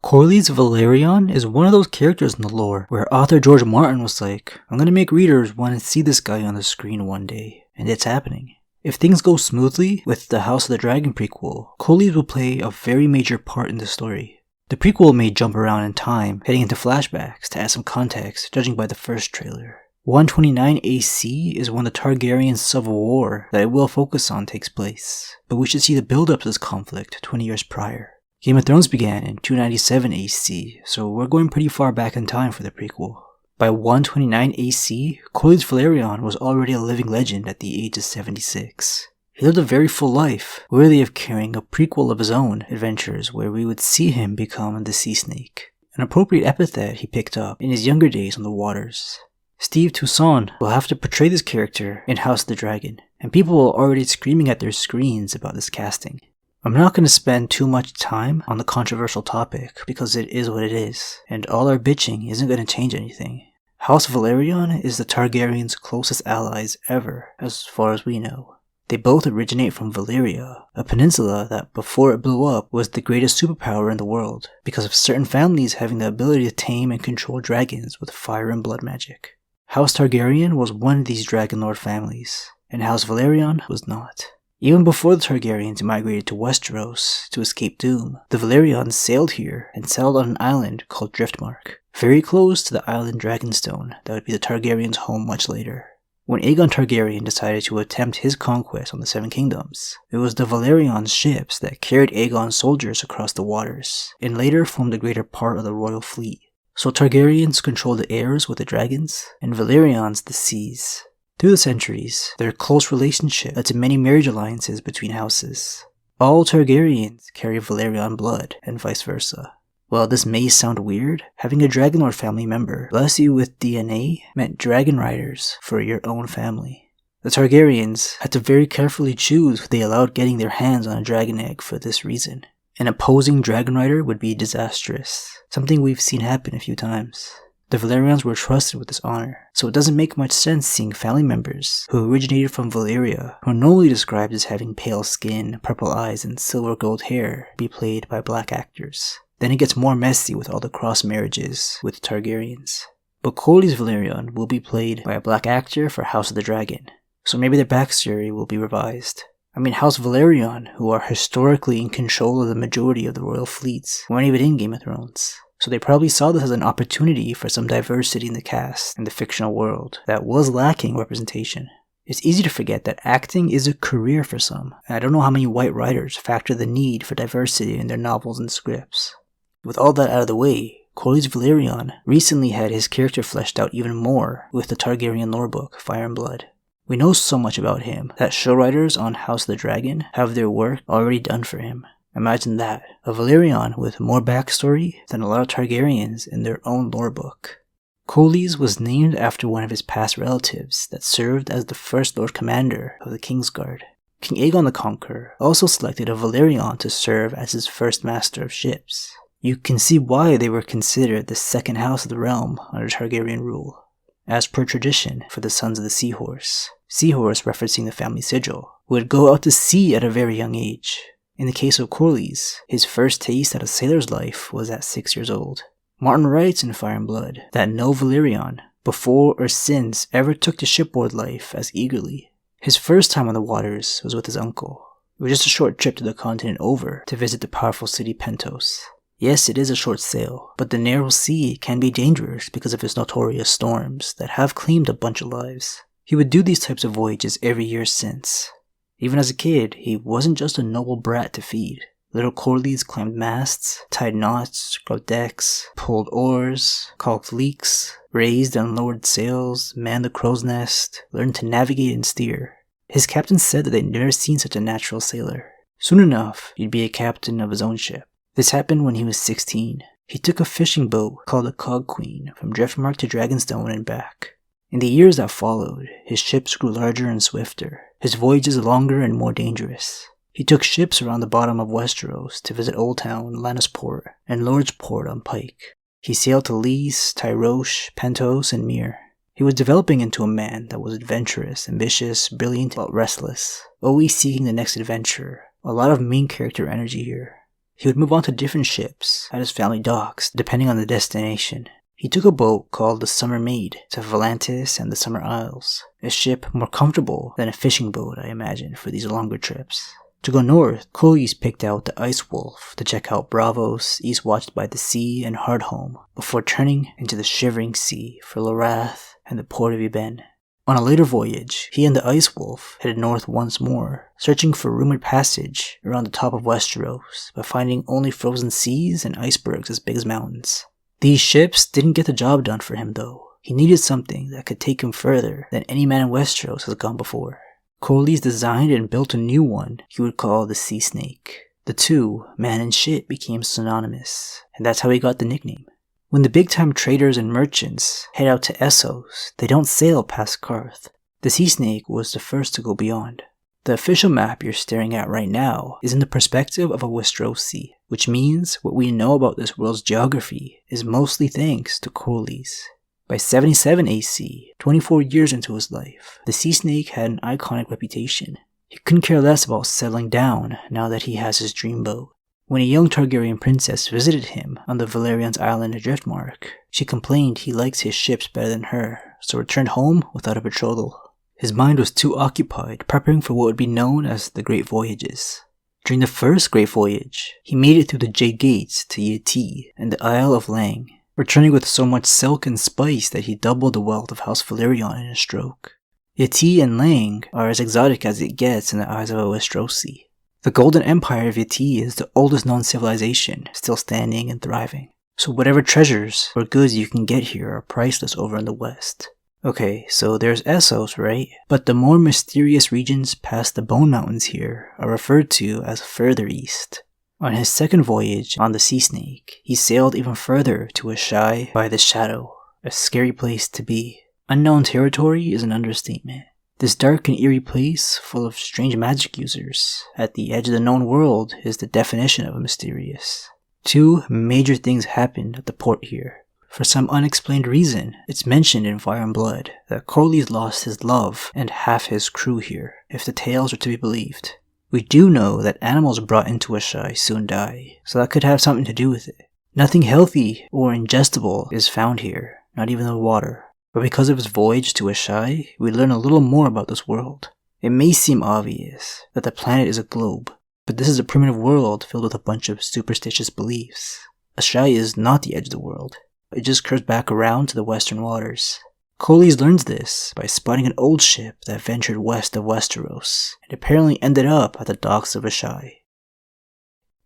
Corlys Velaryon is one of those characters in the lore where author George Martin was like, I'm gonna make readers want to see this guy on the screen one day, and it's happening. If things go smoothly with the House of the Dragon prequel, Corlys will play a very major part in the story. The prequel may jump around in time, heading into flashbacks to add some context, judging by the first trailer. 129 AC is when the Targaryen Civil War that it will focus on takes place, but we should see the build-up to this conflict 20 years prior. Game of Thrones began in 297 AC, so we're going pretty far back in time for the prequel. By 129 AC, Corlys Velaryon was already a living legend at the age of 76. He lived a very full life, worthy of carrying a prequel of his own adventures where we would see him become the Sea Snake, an appropriate epithet he picked up in his younger days on the waters. Steve Toussaint will have to portray this character in House of the Dragon, and people are already screaming at their screens about this casting. I'm not going to spend too much time on the controversial topic because it is what it is, and all our bitching isn't going to change anything. House Velaryon is the Targaryens' closest allies ever, as far as we know. They both originate from Valyria, a peninsula that before it blew up was the greatest superpower in the world, because of certain families having the ability to tame and control dragons with fire and blood magic. House Targaryen was one of these Dragon Lord families, and House Velaryon was not. Even before the Targaryens migrated to Westeros to escape doom, the Velaryons sailed here and settled on an island called Driftmark, very close to the island Dragonstone that would be the Targaryens' home much later. When Aegon Targaryen decided to attempt his conquest on the Seven Kingdoms, it was the Velaryons' ships that carried Aegon's soldiers across the waters, and later formed the greater part of the royal fleet. So Targaryens controlled the airs with the dragons, and Velaryons the seas. Through the centuries, their close relationship led to many marriage alliances between houses. All Targaryens carry Velaryon blood, and vice versa. While this may sound weird, having a Dragonlord family member bless you with DNA meant dragon riders for your own family. The Targaryens had to very carefully choose who they allowed getting their hands on a dragon egg for this reason. An opposing dragon rider would be disastrous, something we've seen happen a few times. The Velaryons were trusted with this honor, so it doesn't make much sense seeing family members who originated from Valyria, who are normally described as having pale skin, purple eyes, and silver gold hair, be played by black actors. Then it gets more messy with all the cross marriages with the Targaryens. But Corlys Velaryon will be played by a black actor for House of the Dragon, so maybe their backstory will be revised. I mean, House Velaryon, who are historically in control of the majority of the royal fleets, weren't even in Game of Thrones. So they probably saw this as an opportunity for some diversity in the cast and the fictional world that was lacking representation. It's easy to forget that acting is a career for some, and I don't know how many white writers factor the need for diversity in their novels and scripts. With all that out of the way, Corlys Velaryon recently had his character fleshed out even more with the Targaryen lore book, Fire and Blood. We know so much about him that show writers on House of the Dragon have their work already done for him. Imagine that, a Velaryon with more backstory than a lot of Targaryens in their own lore book. Corlys was named after one of his past relatives that served as the first Lord Commander of the Kingsguard. King Aegon the Conqueror also selected a Velaryon to serve as his first master of ships. You can see why they were considered the second house of the realm under Targaryen rule. As per tradition for the Sons of the Seahorse referencing the family sigil, would go out to sea at a very young age. In the case of Corlys, his first taste at a sailor's life was at 6 years old. Martin writes in Fire and Blood that no Velaryon, before or since, ever took to shipboard life as eagerly. His first time on the waters was with his uncle. It was just a short trip to the continent over to visit the powerful city Pentos. Yes, it is a short sail, but the narrow sea can be dangerous because of its notorious storms that have claimed a bunch of lives. He would do these types of voyages every year since. Even as a kid, he wasn't just a noble brat to feed. Little Corlys climbed masts, tied knots, scrubbed decks, pulled oars, caulked leaks, raised and lowered sails, manned the crow's nest, learned to navigate and steer. His captain said that they'd never seen such a natural sailor. Soon enough, he'd be a captain of his own ship. This happened when he was 16. He took a fishing boat called the Cog Queen from Driftmark to Dragonstone and back. In the years that followed, his ships grew larger and swifter, his voyages longer and more dangerous. He took ships around the bottom of Westeros to visit Old Town, Lannisport, and Lordsport on Pike. He sailed to Lys, Tyrosh, Pentos, and Myr. He was developing into a man that was adventurous, ambitious, brilliant, but restless, always seeking the next adventure. A lot of main character energy here. He would move on to different ships at his family docks, depending on the destination. He took a boat called the Summer Maid to Volantis and the Summer Isles, a ship more comfortable than a fishing boat, I imagine, for these longer trips. To go north, Corlys picked out the Ice Wolf to check out Braavos, Eastwatched by the Sea, and Hardhome, before turning into the Shivering Sea for Lorath and the port of Yben. On a later voyage, he and the Ice Wolf headed north once more, searching for rumored passage around the top of Westeros, but finding only frozen seas and icebergs as big as mountains. These ships didn't get the job done for him though. He needed something that could take him further than any man in Westeros has gone before. Corlys designed and built a new one he would call the Sea Snake. The two, man and ship, became synonymous, and that's how he got the nickname. When the big-time traders and merchants head out to Essos, they don't sail past Qarth. The Sea Snake was the first to go beyond. The official map you're staring at right now is in the perspective of a Westerosi, which means what we know about this world's geography is mostly thanks to Corlys. By 77 AC, 24 years into his life, the Sea Snake had an iconic reputation. He couldn't care less about settling down now that he has his dream boat. When a young Targaryen princess visited him on the Velaryon's island of Driftmark, she complained he liked his ships better than her, so returned home without a betrothal. His mind was too occupied preparing for what would be known as the Great Voyages. During the first Great Voyage, he made it through the Jade Gates to Yeti and the Isle of Lang, returning with so much silk and spice that he doubled the wealth of House Velaryon in a stroke. Yeti and Lang are as exotic as it gets in the eyes of a Westerosi. The Golden Empire of Yeti is the oldest known civilization, still standing and thriving. So whatever treasures or goods you can get here are priceless over in the west. Okay, so there's Essos, right? But the more mysterious regions past the Bone Mountains here are referred to as further east. On his second voyage on the Sea Snake, he sailed even further to Ashai by the Shadow, a scary place to be. Unknown territory is an understatement. This dark and eerie place, full of strange magic users, at the edge of the known world, is the definition of a mysterious. Two major things happened at the port here. For some unexplained reason, it's mentioned in Fire and Blood that Corlys lost his love and half his crew here, if the tales are to be believed. We do know that animals brought into Ashai soon die, so that could have something to do with it. Nothing healthy or ingestible is found here, not even the water. But because of his voyage to Ashai, we learn a little more about this world. It may seem obvious that the planet is a globe, but this is a primitive world filled with a bunch of superstitious beliefs. Ashai is not the edge of the world. It just curves back around to the western waters. Corlys learns this by spotting an old ship that ventured west of Westeros, and apparently ended up at the docks of Ashai.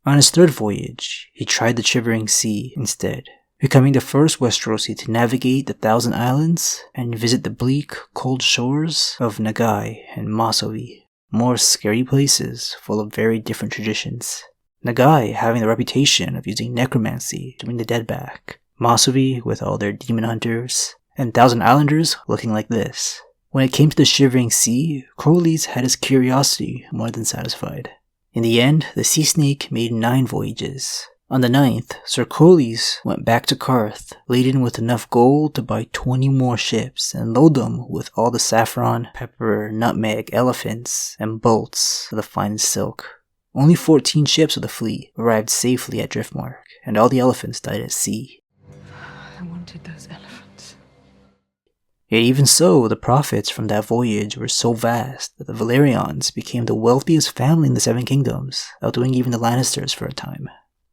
On his third voyage, he tried the Shivering Sea instead, becoming the first Westerosi to navigate the Thousand Islands and visit the bleak, cold shores of Nagai and Masovi, more scary places full of very different traditions. Nagai having the reputation of using necromancy to bring the dead back, Masovi with all their demon hunters, and Thousand Islanders looking like this. When it came to the Shivering Sea, Corlys had his curiosity more than satisfied. In the end, the Sea Snake made 9 voyages. On the 9th, Sir Corlys went back to Qarth, laden with enough gold to buy 20 more ships and load them with all the saffron, pepper, nutmeg, elephants, and bolts of the finest silk. Only 14 ships of the fleet arrived safely at Driftmark, and all the elephants died at sea. I wanted those elephants. Yet even so, the profits from that voyage were so vast that the Velaryons became the wealthiest family in the Seven Kingdoms, outdoing even the Lannisters for a time.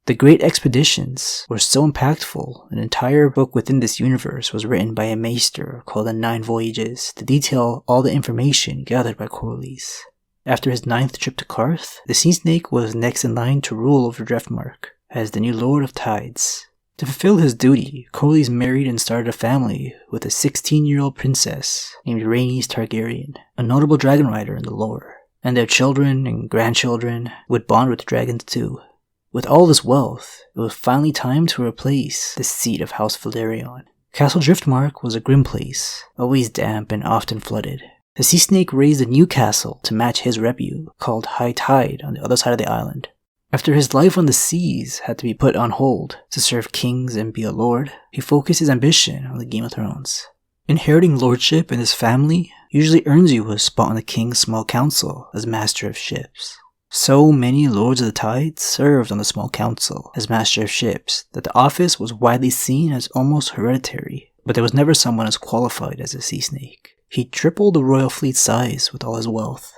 The Great Expeditions were so impactful, an entire book within this universe was written by a maester called the 9 Voyages to detail all the information gathered by Corlys. After his 9th trip to Qarth, the Sea Snake was next in line to rule over Driftmark as the new Lord of Tides. To fulfill his duty, Corlys married and started a family with a 16-year-old princess named Rhaenys Targaryen, a notable dragon rider in the lore, and their children and grandchildren would bond with dragons too. With all this wealth, it was finally time to replace the seat of House Velaryon. Castle Driftmark was a grim place, always damp and often flooded. The Sea Snake raised a new castle to match his repute, called High Tide on the other side of the island. After his life on the seas had to be put on hold to serve kings and be a lord, he focused his ambition on the Game of Thrones. Inheriting lordship in his family usually earns you a spot on the king's small council as master of ships. So many Lords of the Tide served on the small council as master of ships that the office was widely seen as almost hereditary, but there was never someone as qualified as a sea snake. He tripled the royal fleet's size with all his wealth.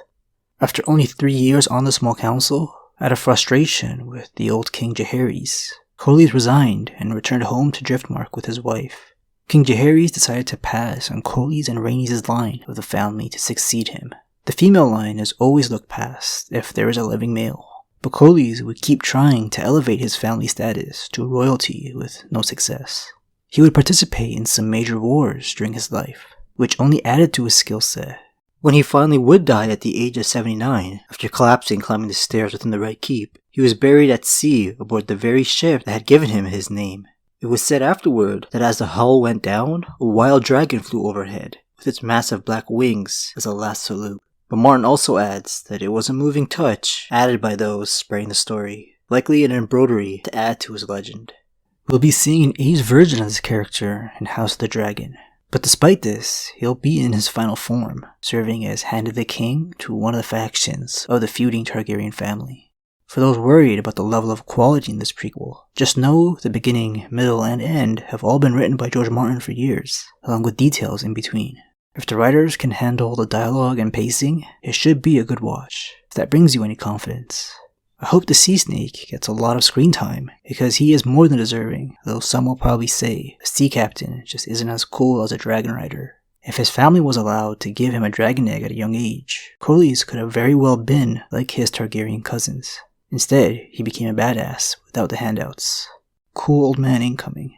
After only 3 years on the small council, out of frustration with the old King Jaehaerys, Corlys resigned and returned home to Driftmark with his wife. King Jaehaerys decided to pass on Corlys and Rhaenys' line of the family to succeed him. The female line is always looked past if there is a living male, but Corlys would keep trying to elevate his family status to royalty with no success. He would participate in some major wars during his life, which only added to his skill set. When he finally would die at the age of 79, after collapsing climbing the stairs within the Red Keep, he was buried at sea aboard the very ship that had given him his name. It was said afterward that as the hull went down, a wild dragon flew overhead, with its massive black wings as a last salute. But Martin also adds that it was a moving touch added by those spreading the story, likely an embroidery to add to his legend. We'll be seeing an aged version of this character in House of the Dragon. But despite this, he'll be in his final form, serving as Hand of the King to one of the factions of the feuding Targaryen family. For those worried about the level of quality in this prequel, just know the beginning, middle, and end have all been written by George Martin for years, along with details in between. If the writers can handle the dialogue and pacing, it should be a good watch, if that brings you any confidence. I hope the Sea Snake gets a lot of screen time, because he is more than deserving, though some will probably say a sea captain just isn't as cool as a dragon rider. If his family was allowed to give him a dragon egg at a young age, Corlys could have very well been like his Targaryen cousins. Instead, he became a badass without the handouts. Cool old man incoming.